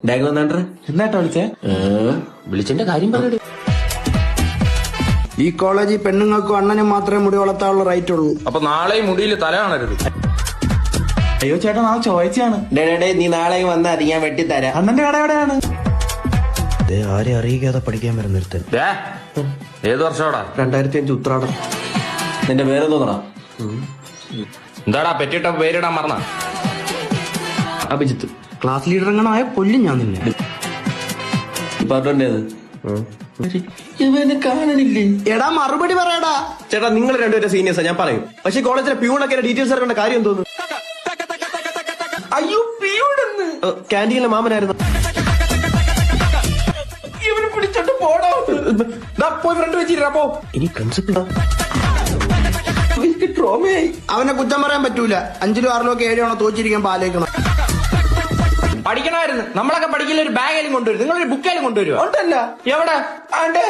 Bag വന്നാണ്ട എന്നാട്ടോ വിളിച്ചേ? വിളിച്ചെന്റെ കാര്യം പറഞ്ഞു. ഈ കോളേജിൽ പെണ്ണുങ്ങൾക്കും അണ്ണനും മാത്രമേ മുടി വളർത്താനുള്ള റൈറ്റ് ഉള്ളൂ. അപ്പൊ നാളെ മുടിയിൽ തല കാണരുത്. അയ്യോ ചേട്ടാ, നാളെ ചൊവ്വാഴ്ചയാണ്. നീ നാളെ വന്നാ മതി, ഞാൻ വെട്ടിത്തരാം. അണ്ണന്റെ കട എവിടെയാണ്? ആരെ അറിയിക്കാതെ പഠിക്കാൻ വരുന്നിരുത്തൻ. ഏത് വർഷോടാ? 2005 ഉത്രാടം. നിന്റെ പേരെന്തോന്നടാ? എന്താടാ പെറ്റിട്ട പേരിടാൻ മറന്ന? അഭിജിത്ത്. ക്ലാസ് ലീഡർ എങ്ങനായ കൊല്ലും ഞാൻ നിന്നെ. ഡിപ്പാർട്ട്മെന്റ് ഏത്? ഇവനെ കാണണില്ലേ? എടാ മറുപടി പറയടാ. ചേട്ടാ നിങ്ങൾ രണ്ടുപേരും സീനിയേഴ്സാ, ഞാൻ പറയും. പക്ഷെ കോളേജിലെ പ്യൂണൊക്കെ ഡീറ്റെയിൽസ് അറിയേണ്ട കാര്യം തോന്നുന്നു. അയ്യോ പിയൂടെന്ന്. ക്യാൻറ്റീനിലെ മാമനായിരുന്നു. ഇവന് പിടിച്ചോട്ട് പോടോ. പോയി ഫ്രണ്ട് വെച്ചിട്ടാ പോ. ഇനി പ്രിൻസിപ്പൾ ട്രോമയായി. അവനെ കുറ്റം പറയാൻ പറ്റൂല. 5ലോ 6ലോ ഒക്കെ 7 ആണോ തോച്ചിരിക്കാൻ ആലോചിക്കണം. പഠിക്കണമായിരുന്നു. നമ്മളൊക്കെ പഠിക്കൽ ഒരു ബാഗേലും കൊണ്ടുവരും. നിങ്ങളൊരു ബുക്കേലും കൊണ്ടുവരുമോ? ഉണ്ടല്ല എവിടെ? ആണ്ടേ